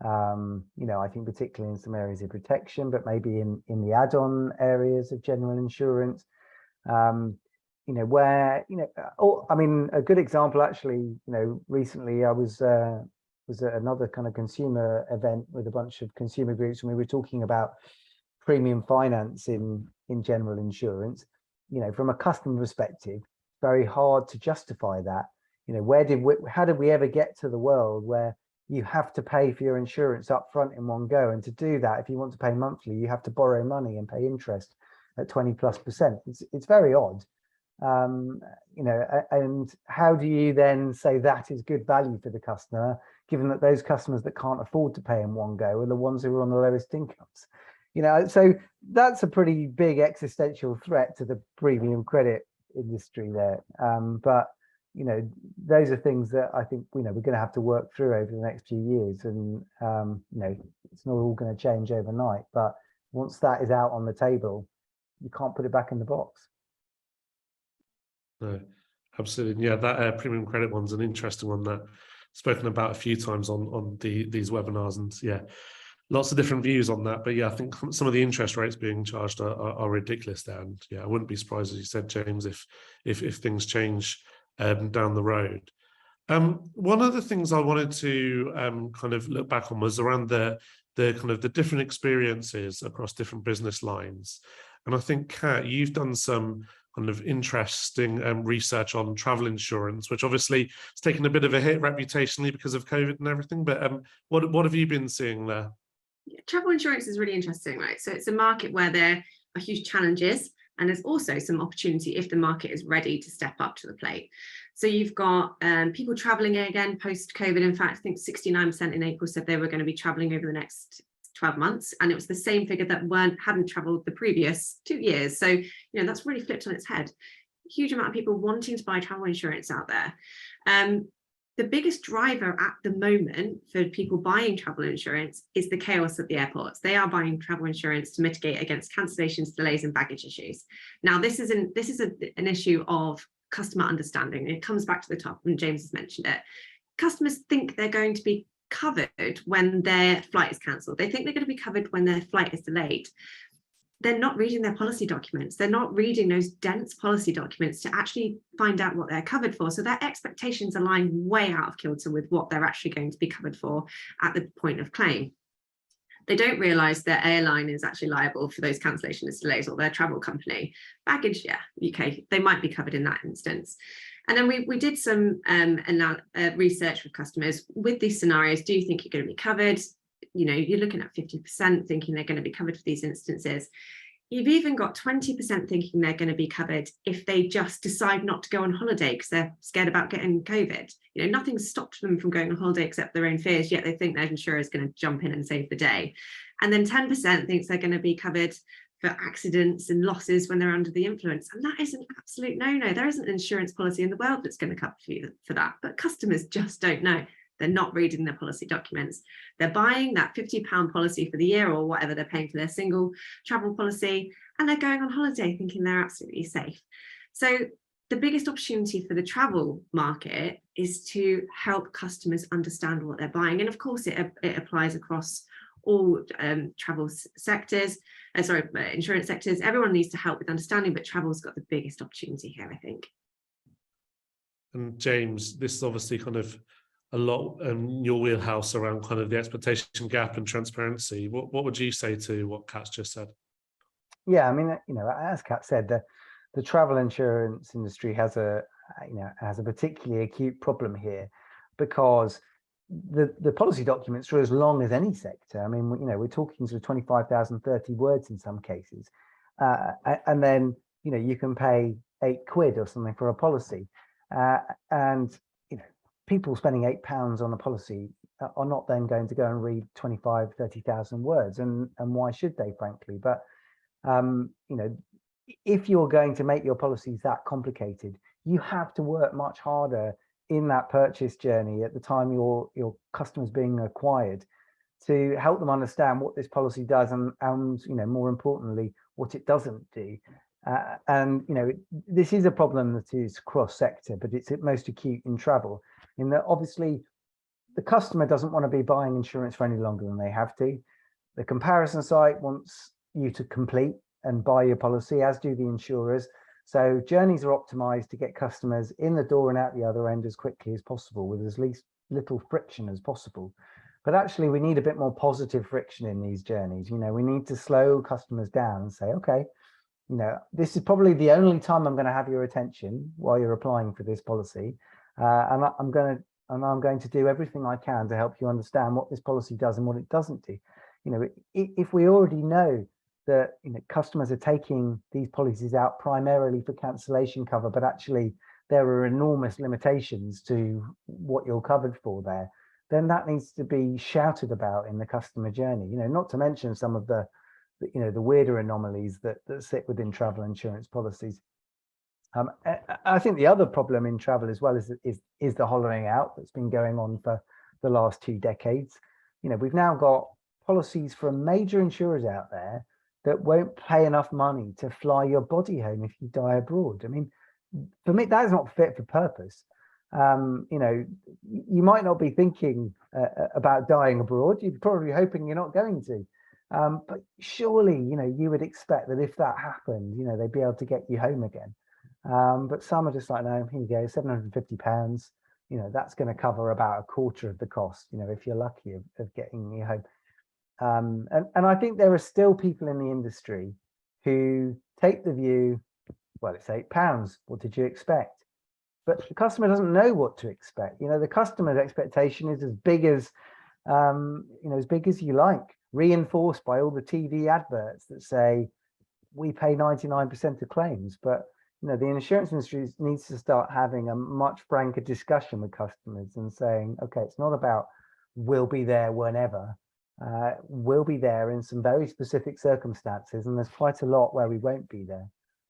I think particularly in some areas of protection, but maybe in the add-on areas of general insurance, where a good example actually, recently I was at another kind of consumer event with a bunch of consumer groups, and we were talking about premium finance in general insurance. From a customer perspective, very hard to justify that. How did we ever get to the world where you have to pay for your insurance up front in one go, and to do that, if you want to pay monthly, you have to borrow money and pay interest at 20+%. It's very odd. And how do you then say that is good value for the customer, given that those customers that can't afford to pay in one go are the ones who are on the lowest incomes? So that's a pretty big existential threat to the premium credit industry there. But those are things that I think we're going to have to work through over the next few years, and it's not all going to change overnight, but once that is out on the table, you can't put it back in the box. No, absolutely. Yeah, that premium credit one's an interesting one that I've spoken about a few times on these webinars, and yeah, lots of different views on that. But yeah, I think some of the interest rates being charged are ridiculous there, and yeah, I wouldn't be surprised, as you said, James, if things change down the road. One of the things I wanted to kind of look back on was around the kind of the different experiences across different business lines. And I think, Kat, you've done some kind of interesting research on travel insurance, which obviously has taken a bit of a hit reputationally because of COVID and everything. But what have you been seeing there? Yeah, travel insurance is really interesting, right? So it's a market where there are huge challenges, and there's also some opportunity if the market is ready to step up to the plate. So you've got people traveling again post-COVID. In fact, I think 69% in April said they were going to be traveling over the next 12 months, and it was the same figure that hadn't traveled the previous 2 years. So that's really flipped on its head. Huge amount of people wanting to buy travel insurance out there. The biggest driver at the moment for people buying travel insurance is the chaos at the airports. They are buying travel insurance to mitigate against cancellations, delays, and baggage issues. Now, this is an issue of customer understanding. It comes back to the top, and James has mentioned it. Customers think they're going to be covered when their flight is cancelled. They think they're going to be covered when their flight is delayed. They're not reading their policy documents. They're not reading those dense policy documents to actually find out what they're covered for. So their expectations are lying way out of kilter with what they're actually going to be covered for at the point of claim. They don't realise their airline is actually liable for those cancellations, delays, or their travel company. Baggage, yeah, UK, they might be covered in that instance. And then we did some research with customers with these scenarios. Do you think you're going to be covered? You're looking at 50% thinking they're going to be covered for these instances. You've even got 20% thinking they're going to be covered if they just decide not to go on holiday because they're scared about getting COVID. You know, nothing's stopped them from going on holiday except their own fears, yet they think their insurer is going to jump in and save the day. And then 10% thinks they're going to be covered for accidents and losses when they're under the influence. And that is an absolute no-no. There isn't an insurance policy in the world that's going to cover you for that. But customers just don't know. They're not reading their policy documents. They're buying that £50 policy for the year or whatever they're paying for their single travel policy, and they're going on holiday thinking they're absolutely safe. So the biggest opportunity for the travel market is to help customers understand what they're buying. And of course, it applies across all travel sectors, insurance sectors. Everyone needs to help with understanding, but travel's got the biggest opportunity here, I think. And James, this is obviously kind of a lot in your wheelhouse around kind of the expectation gap and transparency. What would you say to what Kat's just said? Yeah, I mean, you know, as Kat said, the travel insurance industry has a particularly acute problem here, because the policy documents are as long as any sector. I mean, you know, we're talking sort of 25,000, 30 words in some cases, and then, you know, you can pay £8 or something for a policy, and you know, people spending £8 on a policy are not then going to go and read 25, 30,000 words, and why should they, frankly? But you know, if you're going to make your policies that complicated, you have to work much harder in that purchase journey at the time your customer's being acquired, to help them understand what this policy does and you know, more importantly, what it doesn't do. And you know, this is a problem that is cross sector, but it's at most acute in travel, in that obviously the customer doesn't want to be buying insurance for any longer than they have to. The comparison site wants you to complete and buy your policy, as do the insurers. So journeys are optimized to get customers in the door and out the other end as quickly as possible, with as least little friction as possible. But actually, we need a bit more positive friction in these journeys. You know, we need to slow customers down and say, okay, you know, this is probably the only time I'm going to have your attention while you're applying for this policy, and I'm going to do everything I can to help you understand what this policy does and what it doesn't do. You know, if we already know that, you know, customers are taking these policies out primarily for cancellation cover, but actually there are enormous limitations to what you're covered for there, then that needs to be shouted about in the customer journey. You know, not to mention some of the you know, the weirder anomalies that sit within travel insurance policies. I think the other problem in travel as well is the hollowing out that's been going on for the last 2 decades. You know, we've now got policies from major insurers out there that won't pay enough money to fly your body home if you die abroad. I mean, for me, that is not fit for purpose. You know, you might not be thinking about dying abroad. You're probably hoping you're not going to. But surely, you know, you would expect that if that happened, you know, they'd be able to get you home again. But some are just like, no, here you go, £750. You know, that's going to cover about a quarter of the cost, you know, if you're lucky, of getting you home. And I think there are still people in the industry who take the view, well, it's £8. What did you expect? But the customer doesn't know what to expect. You know, the customer's expectation is as big as, you know, as big as you like, reinforced by all the TV adverts that say we pay 99% of claims. But you know, the insurance industry needs to start having a much franker discussion with customers and saying, okay, it's not about we'll be there whenever. We'll be there in some very specific circumstances, and there's quite a lot where we won't be there.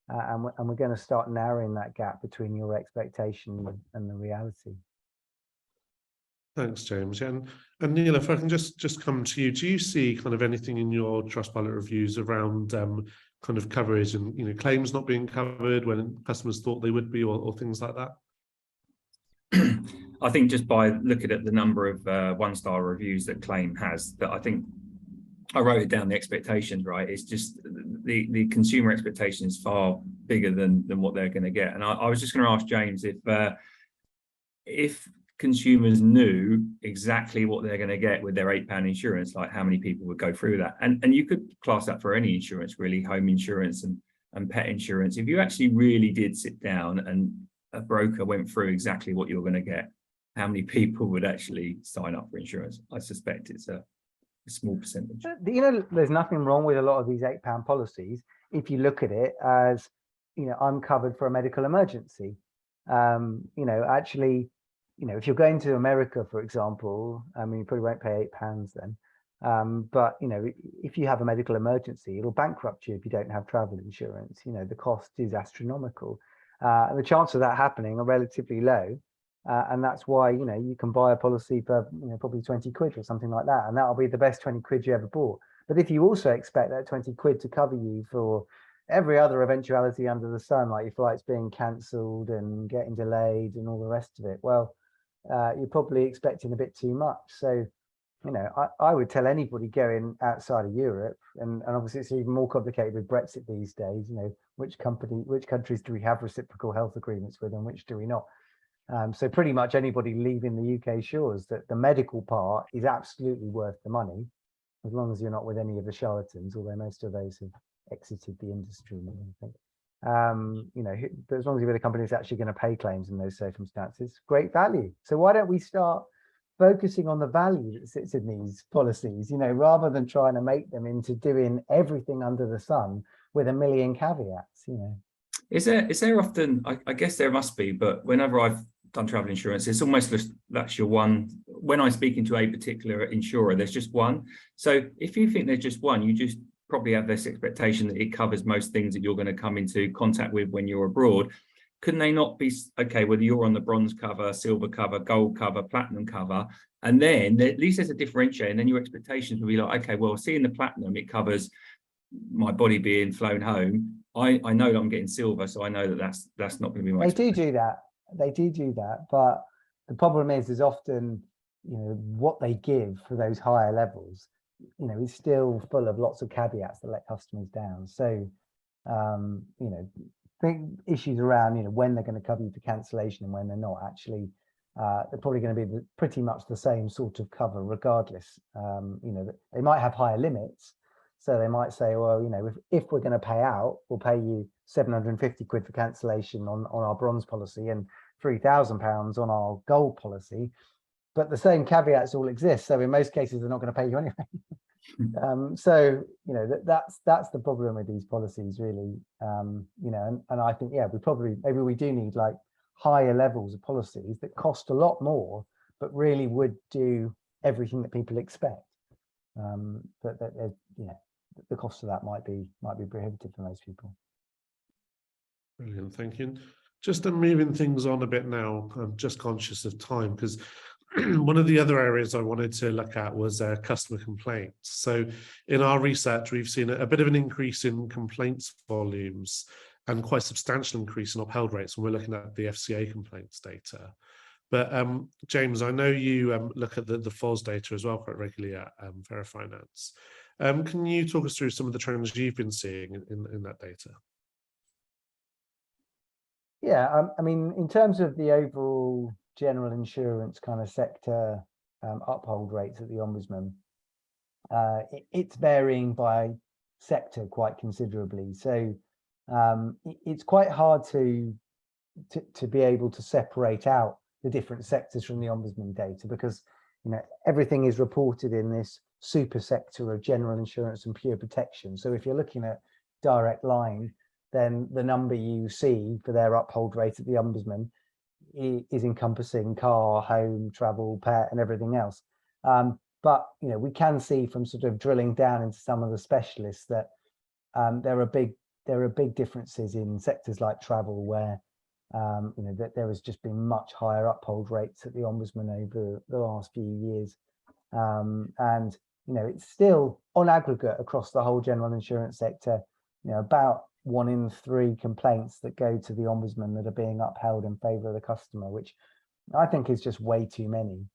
And we're going to start narrowing that gap between your expectation and the reality. Thanks, James. And Neil, if I can just come to you, do you see kind of anything in your Trustpilot reviews around kind of coverage and, you know, claims not being covered when customers thought they would be, or things like that? I think just by looking at the number of 1-star reviews that claim has, that I think I wrote it down, the expectations, right? It's just the consumer expectation is far bigger than what they're going to get. And I was just going to ask James if consumers knew exactly what they're going to get with their £8 insurance, like how many people would go through that. And you could class that for any insurance, really, home insurance and pet insurance. If you actually really did sit down and a broker went through exactly what you're going to get, how many people would actually sign up for insurance? I suspect it's a small percentage. You know, there's nothing wrong with a lot of these £8 policies if you look at it as, I'm covered for a medical emergency. Actually, if you're going to America, for example, I mean, you probably won't pay £8 then. But if you have a medical emergency, it'll bankrupt you if you don't have travel insurance. The cost is astronomical. And the chance of that happening are relatively low. And that's why, you can buy a policy for, probably 20 quid or something like that. And that'll be the best 20 quid you ever bought. But if you also expect that 20 quid to cover you for every other eventuality under the sun, like your flights being cancelled and getting delayed and all the rest of it, well, you're probably expecting a bit too much. So, I would tell anybody going outside of Europe, and obviously it's even more complicated with Brexit these days, which countries do we have reciprocal health agreements with and which do we not? So pretty much anybody leaving the UK shores, that the medical part is absolutely worth the money, as long as you're not with any of the charlatans, although most of those have exited the industry, I think. But as long as you're with a company that's actually going to pay claims in those circumstances, great value. So why don't we start focusing on the value that sits in these policies, rather than trying to make them into doing everything under the sun with a million caveats, Is there often, I guess there must be, but whenever I've done travel insurance, it's almost just that's your one. When I'm speaking to a particular insurer, there's just one. So if you think there's just one, you just probably have this expectation that it covers most things that you're going to come into contact with when you're abroad. Couldn't they not be, okay, whether you're on the bronze cover, silver cover, gold cover, platinum cover, and then at least there's a differentiator, and then your expectations will be like, okay, well, seeing the platinum, it covers my body being flown home. I know that I'm getting silver, so I know that that's not going to be my They do do that, but the problem is often, what they give for those higher levels, is still full of lots of caveats that let customers down. So, big issues around, when they're going to cover you for cancellation and when they're not. Actually, they're probably going to be pretty much the same sort of cover regardless. They might have higher limits. So they might say, well, if we're going to pay out, we'll pay you 750 quid for cancellation on our bronze policy and £3,000 on our gold policy. But the same caveats all exist. So in most cases, they're not going to pay you anyway. So, that's the problem with these policies, really. And I think, maybe we do need like higher levels of policies that cost a lot more, but really would do everything that people expect. But the cost of that might be prohibitive for most people. Brilliant, thank you. Just moving things on a bit now, I'm just conscious of time because one of the other areas I wanted to look at was customer complaints. So in our research, we've seen a bit of an increase in complaints volumes and quite substantial increase in upheld rates when we're looking at the FCA complaints data. But James, I know you look at the FOS data as well quite regularly at Fair Finance. Can you talk us through some of the trends you've been seeing in that data? Yeah, I mean, in terms of the overall general insurance kind of sector uphold rates at the Ombudsman, it's varying by sector quite considerably. So it's quite hard to be able to separate out the different sectors from the Ombudsman data because everything is reported in this super sector of general insurance and pure protection. So if you're looking at Direct Line, then the number you see for their uphold rate at the Ombudsman is encompassing car, home, travel, pet, and everything else. But we can see from sort of drilling down into some of the specialists that there are big differences in sectors like travel where that there has just been much higher uphold rates at the Ombudsman over the last few years, and it's still on aggregate across the whole general insurance sector, about 1 in 3 complaints that go to the Ombudsman that are being upheld in favour of the customer, which I think is just way too many.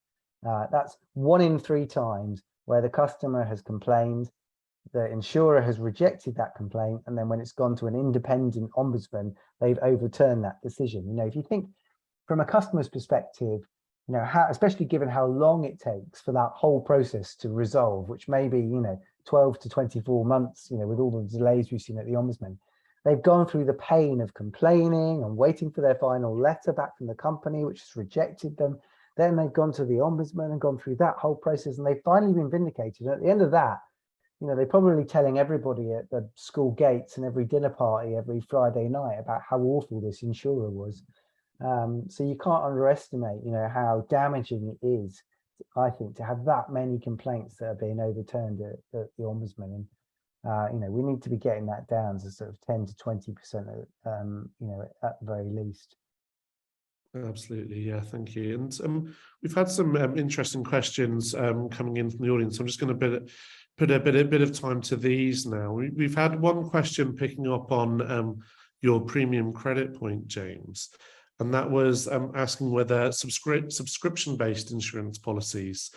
That's 1 in 3 times where the customer has complained, the insurer has rejected that complaint, and then when it's gone to an independent Ombudsman, they've overturned that decision. If you think from a customer's perspective, especially given how long it takes for that whole process to resolve, which may be 12 to 24 months, with all the delays we've seen at the Ombudsman. They've gone through the pain of complaining and waiting for their final letter back from the company, which has rejected them. Then they've gone to the Ombudsman and gone through that whole process, and they've finally been vindicated. And at the end of that, you know, they're probably telling everybody at the school gates and every dinner party every Friday night about how awful this insurer was. So you can't underestimate, you know, how damaging it is, I think, to have that many complaints that are being overturned at the ombudsman. And you know, we need to be getting that down to sort of 10 to 20%, you know, at the very least. Absolutely, yeah, thank you. And we've had some interesting questions coming in from the audience. I'm just going to put a bit of time to these now. We've had one question picking up on your premium credit point, James, and that was asking whether subscription-based insurance policies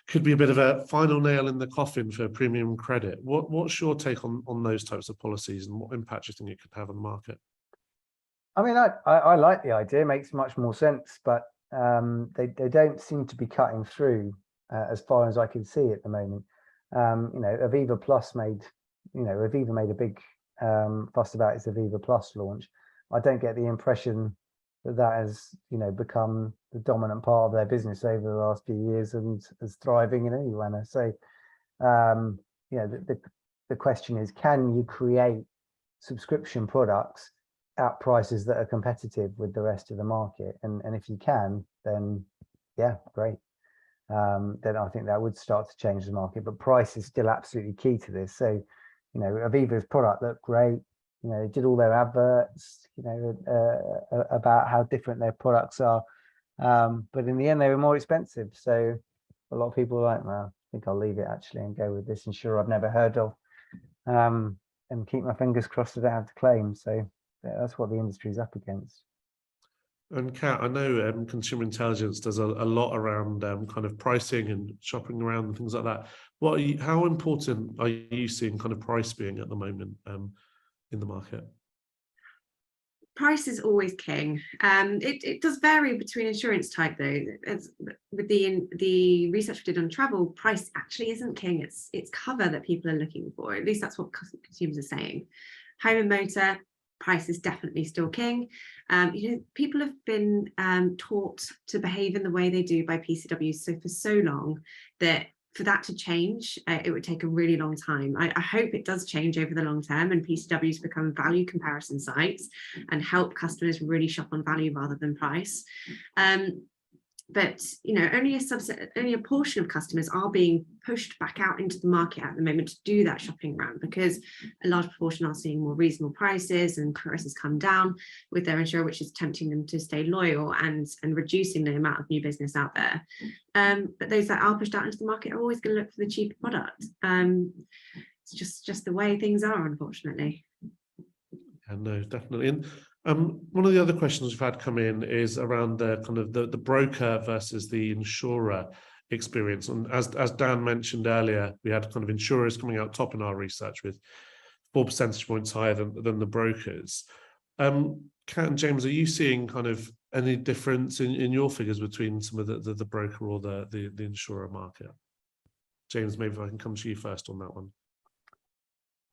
could be a bit of a final nail in the coffin for premium credit. What's your take on those types of policies, and what impact do you think it could have on the market? I mean, I like the idea, it makes much more sense, but they don't seem to be cutting through as far as I can see at the moment. You know, Aviva Plus made a big fuss about its Aviva Plus launch. I don't get the impression that has, you know, become the dominant part of their business over the last few years and is thriving in any manner. So, you know, the question is, can you create subscription products at prices that are competitive with the rest of the market? And if you can, then yeah, great. Then I think that would start to change the market, but price is still absolutely key to this. So, you know, Aviva's product looked great. You know, they did all their adverts, you know, about how different their products are. But in the end, they were more expensive. So a lot of people were like, well, I think I'll leave it actually and go with this insurer I've never heard of, and keep my fingers crossed that I have to claim. So yeah, that's what the industry is up against. And Kat, I know consumer intelligence does a lot around kind of pricing and shopping around and things like that. How important are you seeing kind of price being at the moment in the market? Price is always king. It does vary between insurance type though. With the research we did on travel, price actually isn't king. It's cover that people are looking for. At least that's what consumers are saying. Home and motor, price is definitely still king. You know, people have been taught to behave in the way they do by PCWs for so long that for that to change, it would take a really long time. I hope it does change over the long term and PCWs become value comparison sites and help customers really shop on value rather than price. But you know, only a portion of customers are being pushed back out into the market at the moment to do that shopping around, because a large proportion are seeing more reasonable prices and prices come down with their insurer, which is tempting them to stay loyal and reducing the amount of new business out there. But those that are pushed out into the market are always going to look for the cheaper product. It's just the way things are, unfortunately. Yeah, no, definitely. And one of the other questions we've had come in is around the kind of the broker versus the insurer experience. And as Dan mentioned earlier, we had kind of insurers coming out top in our research with 4 percentage points higher than the brokers. Kat and James, are you seeing kind of any difference in your figures between some of the broker or the insurer market? James, maybe if I can come to you first on that one.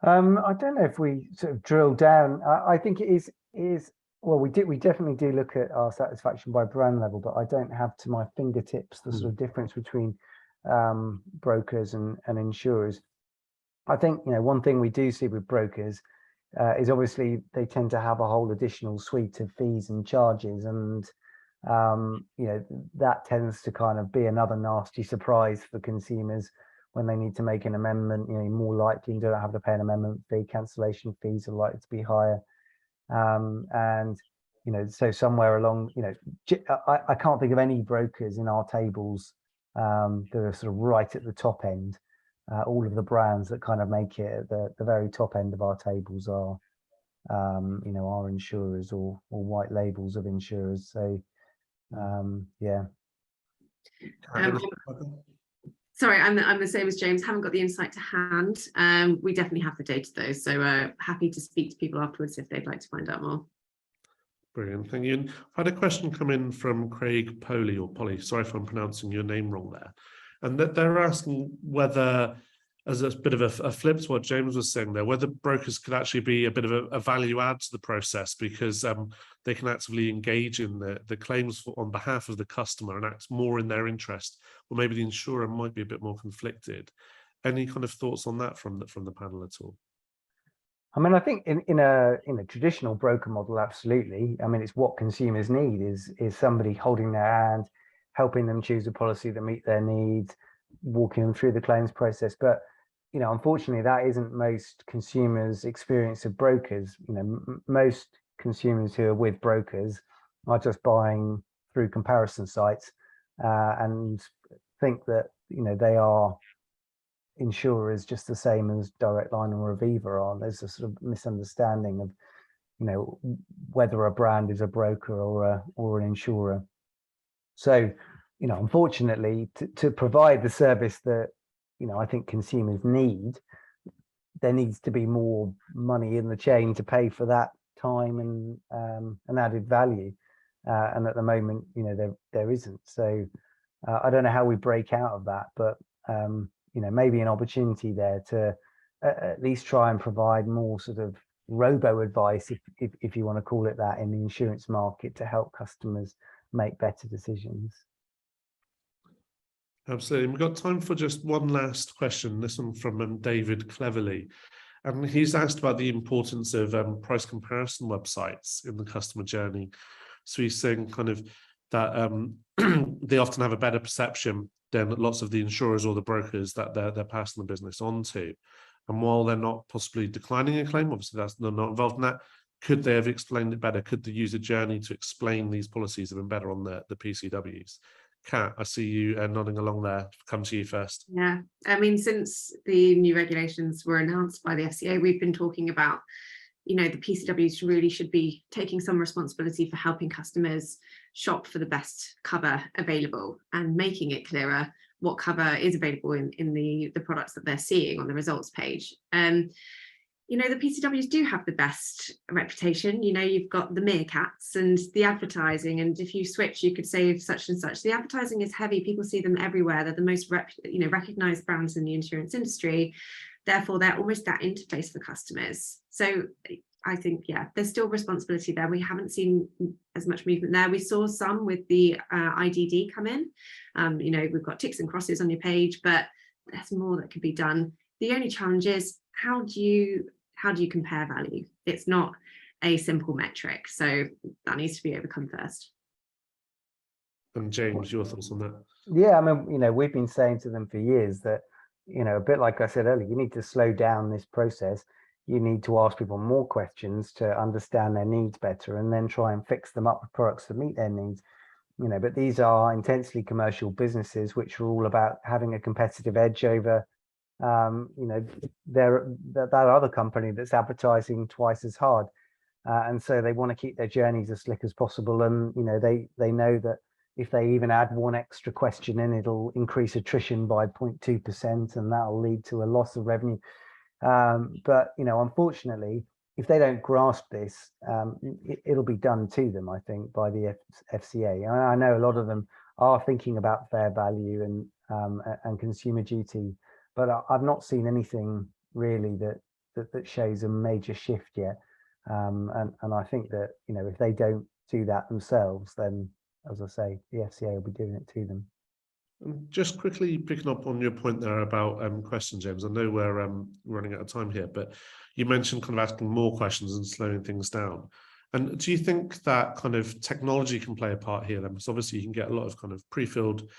I don't know if we sort of drill down. I think it is well, we definitely do look at our satisfaction by brand level, but I don't have to my fingertips the sort of difference between brokers and insurers. I think, you know, one thing we do see with brokers is obviously they tend to have a whole additional suite of fees and charges, and you know, that tends to kind of be another nasty surprise for consumers when they need to make an amendment. You know, more likely you don't have to pay an amendment fee. Cancellation fees are likely to be higher. And you know, so somewhere along, you know, I can't think of any brokers in our tables that are sort of right at the top end. All of the brands that kind of make it at the very top end of our tables are you know, our insurers or white labels of insurers. So yeah. Sorry, I'm the same as James. Haven't got the insight to hand. We definitely have the data though, so happy to speak to people afterwards if they'd like to find out more. Brilliant, thank you. And I had a question come in from Craig Polly, sorry if I'm pronouncing your name wrong there. And that they're asking whether, as a bit of a flip to what James was saying there, whether brokers could actually be a bit of a value add to the process, because they can actively engage in the claims on behalf of the customer and act more in their interest, or maybe the insurer might be a bit more conflicted. Any kind of thoughts on that from the panel at all? I mean, I think in a traditional broker model, absolutely. I mean, it's what consumers need is somebody holding their hand, helping them choose a policy that meet their needs, walking them through the claims process. But unfortunately, that isn't most consumers' experience of brokers. Most consumers who are with brokers are just buying through comparison sites and think that they are insurers just the same as Direct Line or Aviva are. There's a sort of misunderstanding of whether a brand is a broker or an insurer. So unfortunately, to provide the service that I think consumers need, there needs to be more money in the chain to pay for that time and added value, and at the moment there isn't. So I don't know how we break out of that, but maybe an opportunity there to at least try and provide more sort of robo advice, if you want to call it that, in the insurance market to help customers make better decisions. Absolutely. We've got time for just one last question. This one from David Cleverly. And he's asked about the importance of price comparison websites in the customer journey. So he's saying kind of that they often have a better perception than lots of the insurers or the brokers that they're passing the business on to. And while they're not possibly declining a claim, obviously they're not involved in that, could they have explained it better? Could the user journey to explain these policies have been better on the PCWs? Kat, I see you nodding along there. Come to you first. Yeah, I mean, since the new regulations were announced by the FCA, we've been talking about, the PCWs really should be taking some responsibility for helping customers shop for the best cover available and making it clearer what cover is available in the products that they're seeing on the results page. The PCWs do have the best reputation. You've got the meerkats and the advertising, and if you switch, you could save such and such. The advertising is heavy. People see them everywhere. They're the most recognized brands in the insurance industry. Therefore, they're almost that interface for customers. So I think, yeah, there's still responsibility there. We haven't seen as much movement there. We saw some with the IDD come in. We've got ticks and crosses on your page, but there's more that could be done. The only challenge is how do you compare value? It's not a simple metric, so that needs to be overcome first. And James, your thoughts on that? Yeah, I mean, we've been saying to them for years that, a bit like I said earlier, you need to slow down this process. You need to ask people more questions to understand their needs better, and then try and fix them up with products that meet their needs. But these are intensely commercial businesses, which are all about having a competitive edge over that other company that's advertising twice as hard, and so they want to keep their journeys as slick as possible. And they know that if they even add one extra question in, it'll increase attrition by 0.2%, and that'll lead to a loss of revenue. But unfortunately, if they don't grasp this, it'll be done to them, I think, by the FCA. I know a lot of them are thinking about fair value and consumer duty, but I've not seen anything really that shows a major shift yet. And I think that if they don't do that themselves, then, as I say, the FCA will be doing it to them. Just quickly picking up on your point there about questions, James. I know we're running out of time here, but you mentioned kind of asking more questions and slowing things down. And do you think that kind of technology can play a part here then? Because obviously you can get a lot of kind of pre-filled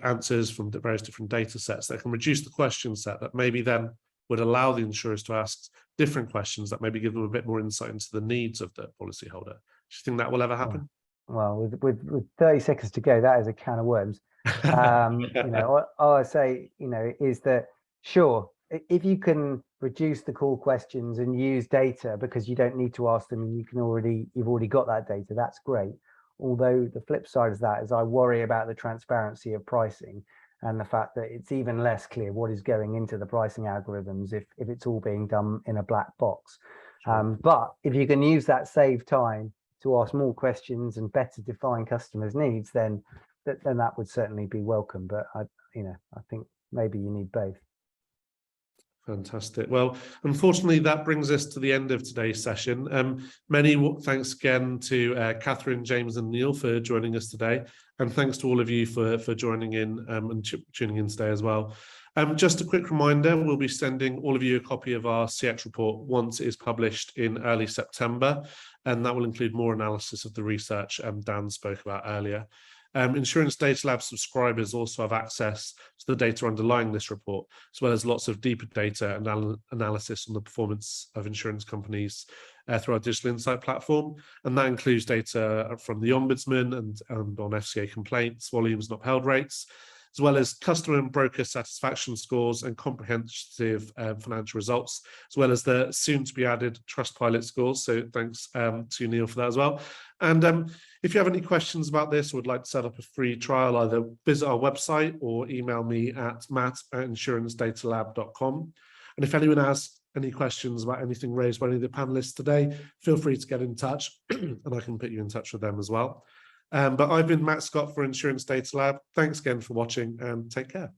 answers from the various different data sets that can reduce the question set that maybe then would allow the insurers to ask different questions that maybe give them a bit more insight into the needs of the policyholder. Do you think that will ever happen? Well, with 30 seconds to go, that is a can of worms. All I say, is that, sure, if you can reduce the call questions and use data because you don't need to ask them and you've already got that data, that's great. Although the flip side of that is I worry about the transparency of pricing and the fact that it's even less clear what is going into the pricing algorithms if it's all being done in a black box. Sure. But if you can use that saved time to ask more questions and better define customers' needs, then that would certainly be welcome. But I think maybe you need both. Fantastic. Well, unfortunately, that brings us to the end of today's session. Many thanks again to Catherine, James and Neil for joining us today. And thanks to all of you for joining in and tuning in today as well. Just a quick reminder, we'll be sending all of you a copy of our CX report once it is published in early September, and that will include more analysis of the research Dan spoke about earlier. Insurance Data Lab subscribers also have access to the data underlying this report, as well as lots of deeper data and analysis on the performance of insurance companies through our digital insight platform. And that includes data from the Ombudsman and on FCA complaints, volumes and upheld rates, as well as customer and broker satisfaction scores and comprehensive financial results, as well as the soon-to-be added Trustpilot scores. So thanks to Neil for that as well. And if you have any questions about this or would like to set up a free trial, either visit our website or email me at matt@insurancedatalab.com. And if anyone has any questions about anything raised by any of the panelists today, feel free to get in touch and I can put you in touch with them as well. But I've been Matt Scott for Insurance Data Lab. Thanks again for watching and take care.